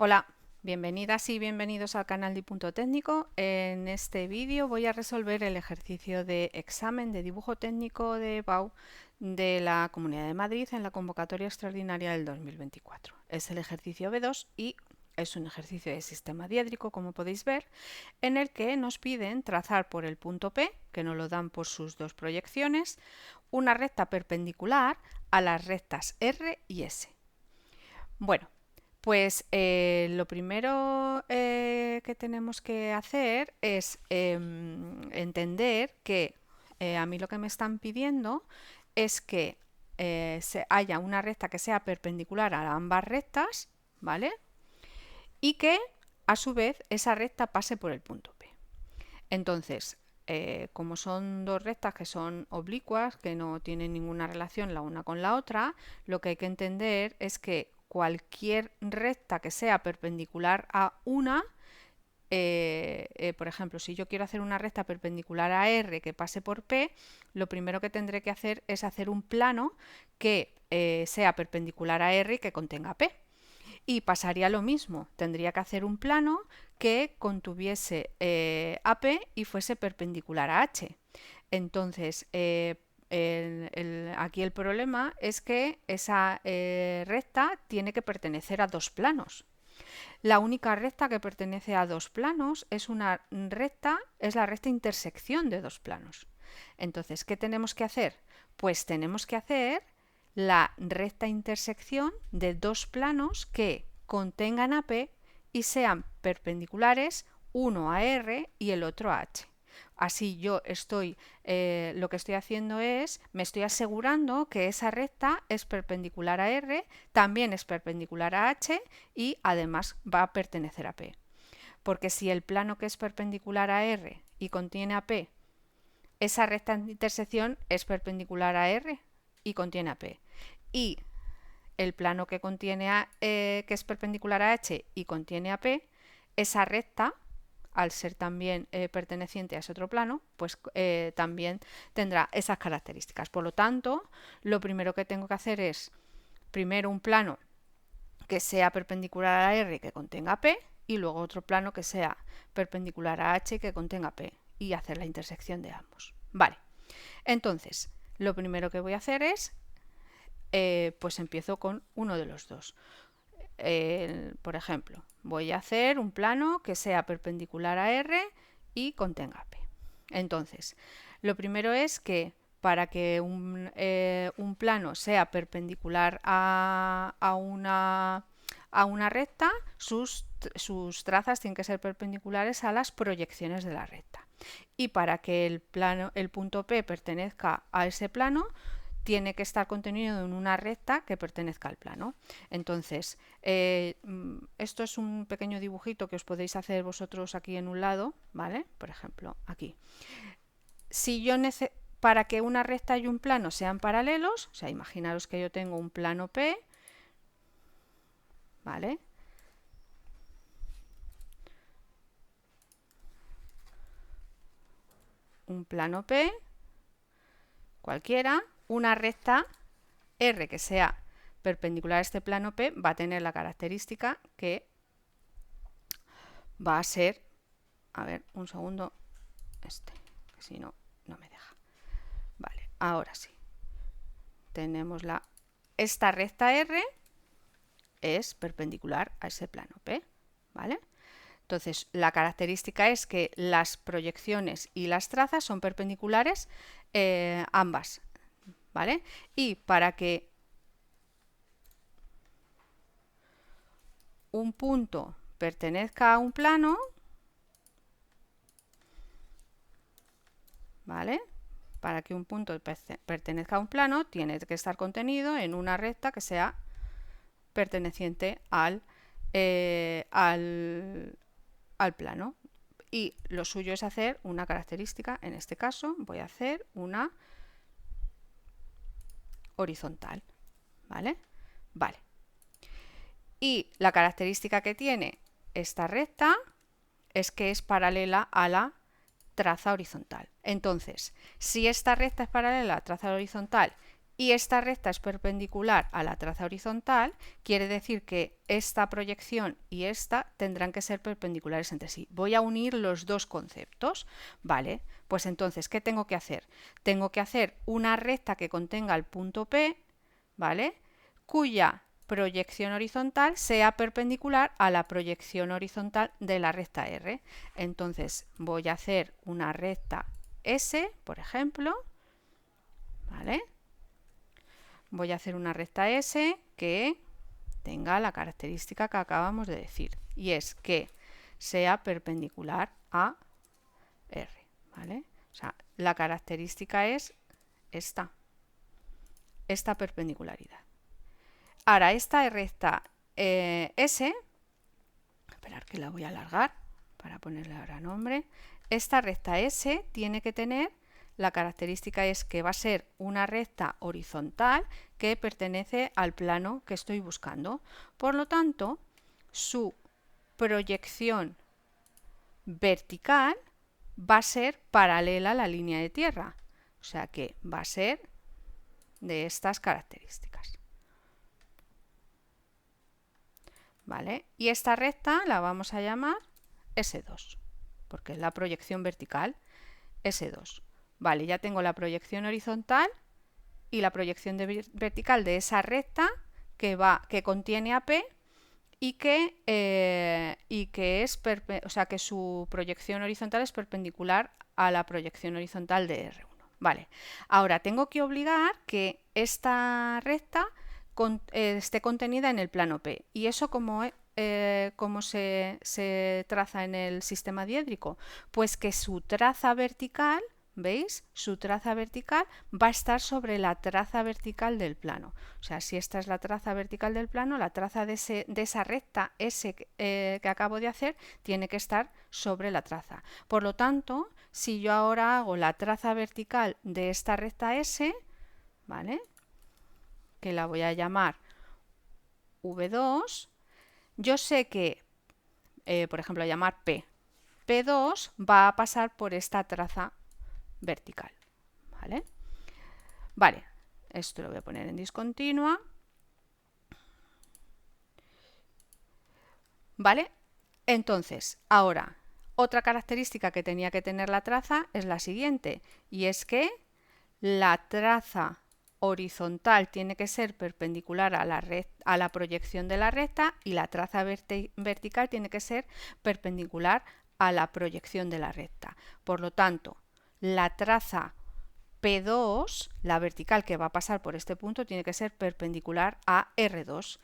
Hola, bienvenidas y bienvenidos al canal de Punto Técnico. En este vídeo voy a resolver el ejercicio de examen de dibujo técnico de BAU de la Comunidad de Madrid en la convocatoria extraordinaria del 2024. Es el ejercicio B2 y es un ejercicio de sistema diédrico, como podéis ver, en el que nos piden trazar por el punto P, que nos lo dan por sus dos proyecciones, una recta perpendicular a las rectas R y S. Bueno, pues lo primero que tenemos que hacer es entender que a mí lo que me están pidiendo es que haya una recta que sea perpendicular a ambas rectas, ¿vale? Y que a su vez esa recta pase por el punto P. Entonces, como son dos rectas que son oblicuas, que no tienen ninguna relación la una con la otra, lo que hay que entender es que cualquier recta que sea perpendicular a una, por ejemplo, si yo quiero hacer una recta perpendicular a R que pase por P, lo primero que tendré que hacer es hacer un plano que sea perpendicular a R y que contenga P. Y pasaría lo mismo, tendría que hacer un plano que contuviese AP y fuese perpendicular a H. Entonces, aquí el problema es que esa recta tiene que pertenecer a dos planos. La única recta que pertenece a dos planos es la recta intersección de dos planos. Entonces, ¿qué tenemos que hacer? Pues tenemos que hacer la recta intersección de dos planos que contengan AP y sean perpendiculares uno a R y el otro a H. Así yo lo que estoy haciendo es, me estoy asegurando que esa recta es perpendicular a R, también es perpendicular a H y además va a pertenecer a P. Porque si el plano que es perpendicular a R y contiene a P, esa recta de intersección es perpendicular a R y contiene a P. Y el plano que es perpendicular a H y contiene a P, esa recta, al ser también perteneciente a ese otro plano, pues también tendrá esas características. Por lo tanto, lo primero que tengo que hacer es, primero un plano que sea perpendicular a R y que contenga P, y luego otro plano que sea perpendicular a H y que contenga P, y hacer la intersección de ambos. Vale, entonces, lo primero que voy a hacer es, pues empiezo con uno de los dos. Por ejemplo, voy a hacer un plano que sea perpendicular a R y contenga P. Entonces, lo primero es que para que un plano sea perpendicular a una recta, sus trazas tienen que ser perpendiculares a las proyecciones de la recta. Y para que el punto P pertenezca a ese plano, tiene que estar contenido en una recta que pertenezca al plano. Entonces, esto es un pequeño dibujito que os podéis hacer vosotros aquí en un lado, ¿vale? Por ejemplo, aquí. Si yo para que una recta y un plano sean paralelos, o sea, imaginaros que yo tengo un plano P, ¿vale? Un plano P, cualquiera, una recta R que sea perpendicular a este plano P va a tener la característica que va a ser, a ver, un segundo, que si no, no me deja. Vale, ahora sí. Tenemos esta recta R es perpendicular a ese plano P, ¿vale? Entonces, la característica es que las proyecciones y las trazas son perpendiculares ambas, ¿vale? Y para que un punto pertenezca a un plano, ¿vale? Para que un punto pertenezca a un plano, tiene que estar contenido en una recta que sea perteneciente al plano. Y lo suyo es hacer una característica, en este caso voy a hacer una horizontal, ¿vale? Vale. Y la característica que tiene esta recta es que es paralela a la traza horizontal. Entonces, si esta recta es paralela a la traza horizontal y esta recta es perpendicular a la traza horizontal, quiere decir que esta proyección y esta tendrán que ser perpendiculares entre sí. Voy a unir los dos conceptos, ¿vale? Pues entonces, ¿qué tengo que hacer? Tengo que hacer una recta que contenga el punto P, ¿vale? Cuya proyección horizontal sea perpendicular a la proyección horizontal de la recta R. Entonces, voy a hacer una recta S, por ejemplo, ¿vale? Voy a hacer una recta S que tenga la característica que acabamos de decir, y es que sea perpendicular a R, ¿vale? O sea, la característica es esta perpendicularidad. Ahora, esta recta S, esperar que la voy a alargar para ponerle ahora nombre, esta recta S tiene que tener, la característica es que va a ser una recta horizontal que pertenece al plano que estoy buscando. Por lo tanto, su proyección vertical va a ser paralela a la línea de tierra. O sea que va a ser de estas características. ¿Vale? Y esta recta la vamos a llamar S2, porque es la proyección vertical S2. Vale, ya tengo la proyección horizontal y la proyección vertical de esa recta que contiene a P y que su proyección horizontal es perpendicular a la proyección horizontal de R1. Vale, ahora tengo que obligar que esta recta esté contenida en el plano P. ¿Y eso cómo se traza en el sistema diédrico? Pues que su traza vertical, ¿veis? Su traza vertical va a estar sobre la traza vertical del plano. O sea, si esta es la traza vertical del plano, la traza de esa recta S que acabo de hacer tiene que estar sobre la traza. Por lo tanto, si yo ahora hago la traza vertical de esta recta S, ¿vale?, que la voy a llamar V2, yo sé que, por ejemplo, llamar P. P2 va a pasar por esta traza vertical. ¿Vale? Vale, esto lo voy a poner en discontinua. ¿Vale? Entonces, ahora, otra característica que tenía que tener la traza es la siguiente, y es que la traza horizontal tiene que ser perpendicular a la proyección de la recta y la traza vertical tiene que ser perpendicular a la proyección de la recta. Por lo tanto, la traza P2, la vertical que va a pasar por este punto, tiene que ser perpendicular a R2.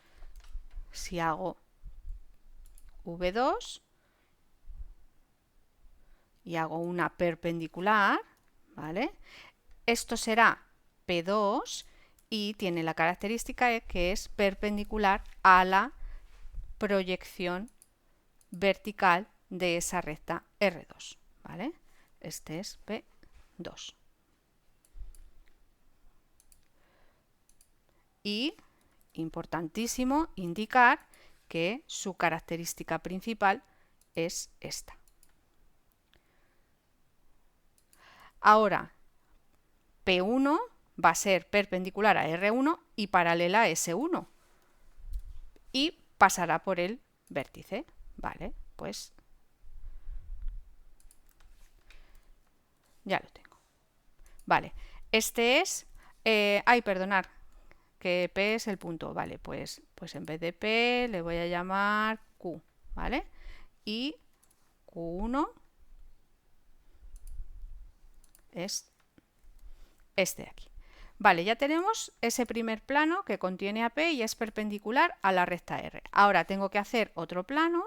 Si hago V2 y hago una perpendicular, ¿vale?, esto será P2 y tiene la característica que es perpendicular a la proyección vertical de esa recta R2, ¿vale? Este es P2. Y, importantísimo, indicar que su característica principal es esta. Ahora, P1 va a ser perpendicular a R1 y paralela a S1 y pasará por el vértice. Vale, pues ya lo tengo. Vale, este es... perdonad, que P es el punto. Vale, pues en vez de P le voy a llamar Q, ¿vale? Y Q1 es este de aquí. Vale, ya tenemos ese primer plano que contiene a P y es perpendicular a la recta R. Ahora tengo que hacer otro plano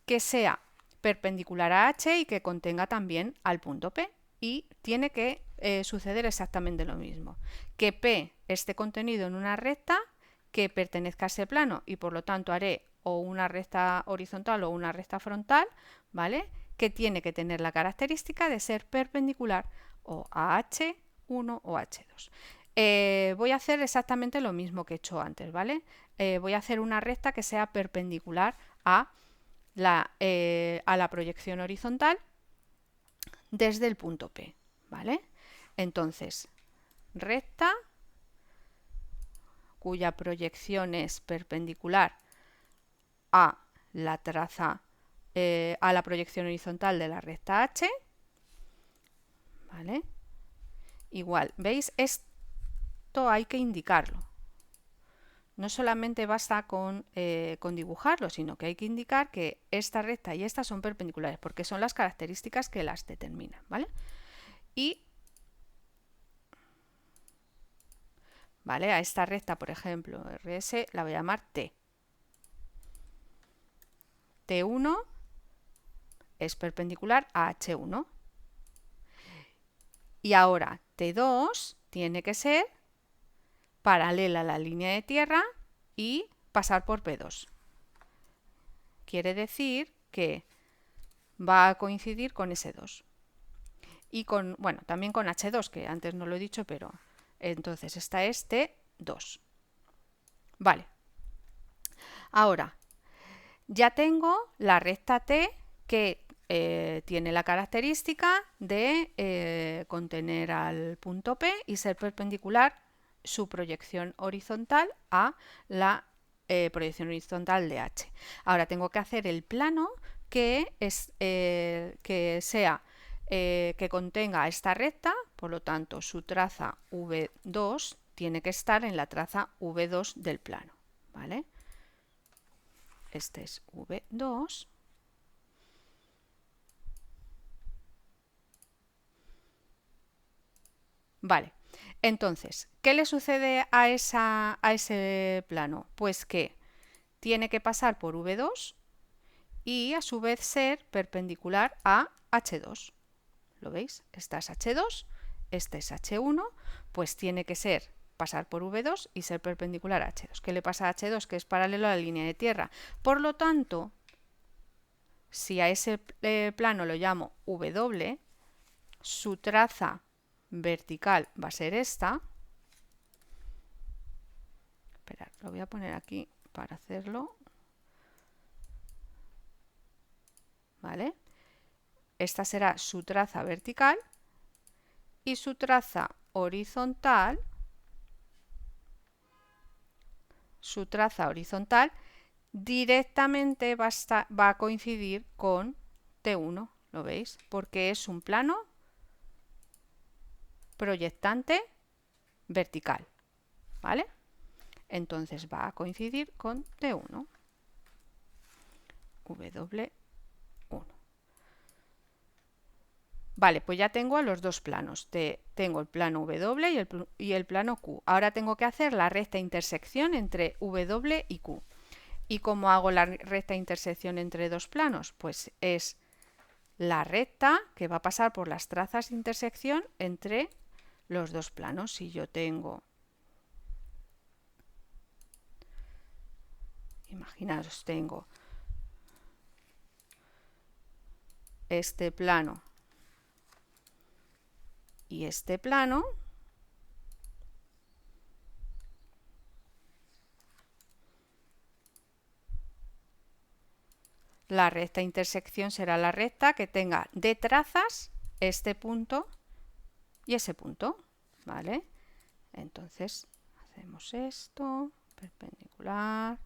que sea perpendicular a H y que contenga también al punto P. Y tiene que suceder exactamente lo mismo. Que P esté contenido en una recta que pertenezca a ese plano y por lo tanto haré o una recta horizontal o una recta frontal, ¿vale?, que tiene que tener la característica de ser perpendicular o a H1 o H2. Voy a hacer exactamente lo mismo que he hecho antes, ¿vale? Voy a hacer una recta que sea perpendicular a la proyección horizontal desde el punto P, ¿vale? Entonces, recta cuya proyección es perpendicular a la traza, a la proyección horizontal de la recta H, ¿vale? Igual, ¿veis? Esto hay que indicarlo. No solamente basta con dibujarlo, sino que hay que indicar que esta recta y esta son perpendiculares, porque son las características que las determinan, ¿vale? Y ¿vale? A esta recta, por ejemplo, RS, la voy a llamar T. T1 es perpendicular a H1. Y ahora T2 tiene que ser paralela a la línea de tierra y pasar por P2. Quiere decir que va a coincidir con S2. Y con, bueno, también con H2, que antes no lo he dicho, pero entonces esta es T2. Vale. Ahora, ya tengo la recta T que tiene la característica de contener al punto P y ser perpendicular su proyección horizontal a la proyección horizontal de H. Ahora tengo que hacer el plano que contenga esta recta, por lo tanto su traza V2 tiene que estar en la traza V2 del plano, ¿vale? Este es V2. Vale, entonces, ¿qué le sucede a ese plano? Pues que tiene que pasar por V2 y a su vez ser perpendicular a H2. ¿Lo veis? Esta es H2, este es H1, pues tiene que pasar por V2 y ser perpendicular a H2. ¿Qué le pasa a H2? Que es paralelo a la línea de tierra. Por lo tanto, si a ese plano lo llamo W, su traza vertical va a ser esta. Esperad, lo voy a poner aquí para hacerlo. ¿Vale? Esta será su traza vertical y su traza horizontal. Su traza horizontal directamente va a coincidir con T1, ¿lo veis? Porque es un plano proyectante vertical, ¿vale? Entonces va a coincidir con T1, W1. Vale, pues ya tengo los dos planos. Tengo el plano W y el plano Q. Ahora tengo que hacer la recta intersección entre W y Q. ¿Y cómo hago la recta intersección entre dos planos? Pues es la recta que va a pasar por las trazas de intersección entre los dos planos. Si yo tengo, imaginaos, tengo este plano y este plano, la recta intersección será la recta que tenga de trazas este punto y ese punto, ¿vale? Entonces hacemos esto, perpendicular,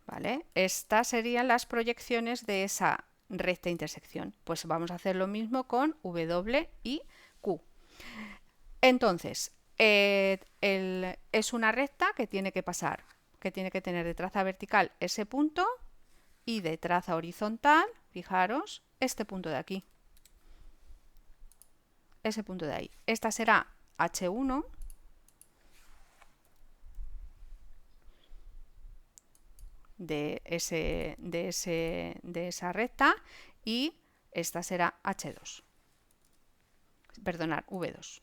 ¿vale? Estas serían las proyecciones de esa recta intersección. Pues vamos a hacer lo mismo con W y Q. Entonces, es una recta que tiene que pasar, que tiene que tener de traza vertical ese punto y de traza horizontal, fijaros, este punto de aquí. Ese punto de ahí. Esta será H1. De esa recta y esta será H2. Perdonad, V2.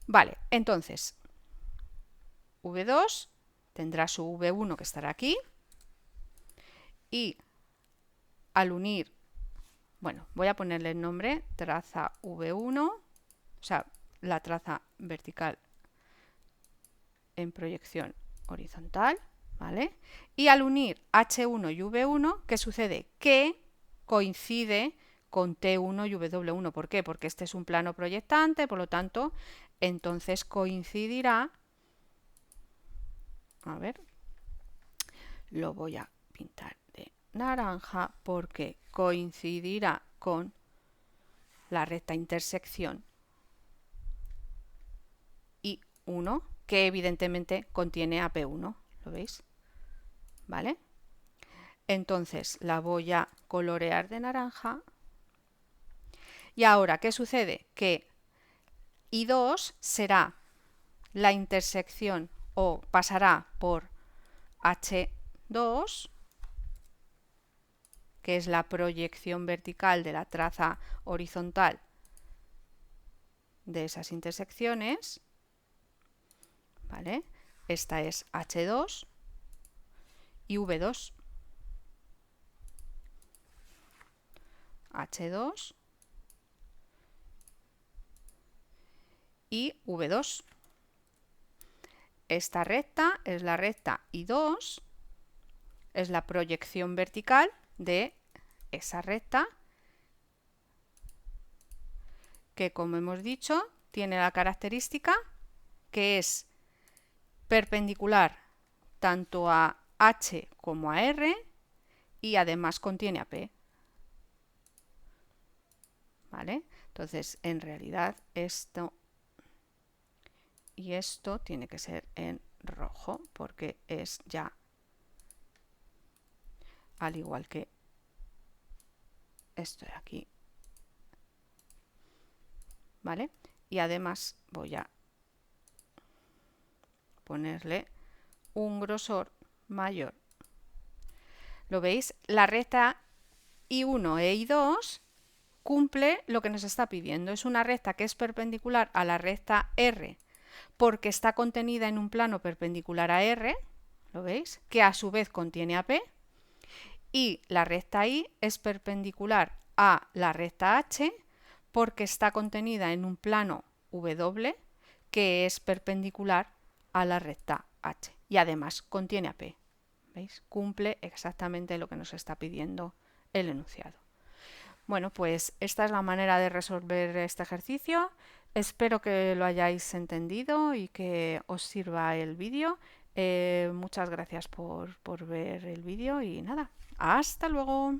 Vale, entonces V2 tendrá su V1 que estará aquí y al unir, bueno, voy a ponerle el nombre traza V1, o sea, la traza vertical en proyección horizontal, ¿vale? Y al unir H1 y V1, ¿qué sucede? Que coincide con T1 y W1. ¿Por qué? Porque este es un plano proyectante, por lo tanto, entonces coincidirá. A ver, lo voy a pintar de naranja porque coincidirá con la recta intersección I1, que evidentemente contiene a P1. ¿Lo veis? ¿Vale? Entonces la voy a colorear de naranja. Y ahora, ¿qué sucede? Que I2 será la intersección o pasará por H2, que es la proyección vertical de la traza horizontal de esas intersecciones. ¿Vale? Esta es H2 y V2. H2 y V2. Esta recta es la recta I2, es la proyección vertical de esa recta que, como hemos dicho, tiene la característica que es perpendicular tanto a H como a R y además contiene a P. ¿Vale? Entonces, en realidad, esto y esto tiene que ser en rojo porque es ya al igual que esto de aquí. ¿Vale? Y además voy a ponerle un grosor mayor. ¿Lo veis? La recta I1 e I2 cumple lo que nos está pidiendo. Es una recta que es perpendicular a la recta R porque está contenida en un plano perpendicular a R, ¿lo veis? Que a su vez contiene a P. Y la recta I es perpendicular a la recta H porque está contenida en un plano W que es perpendicular a la recta H y además contiene a P. ¿Veis? Cumple exactamente lo que nos está pidiendo el enunciado. Bueno, pues esta es la manera de resolver este ejercicio. Espero que lo hayáis entendido y que os sirva el vídeo. Muchas gracias por ver el vídeo y nada, hasta luego.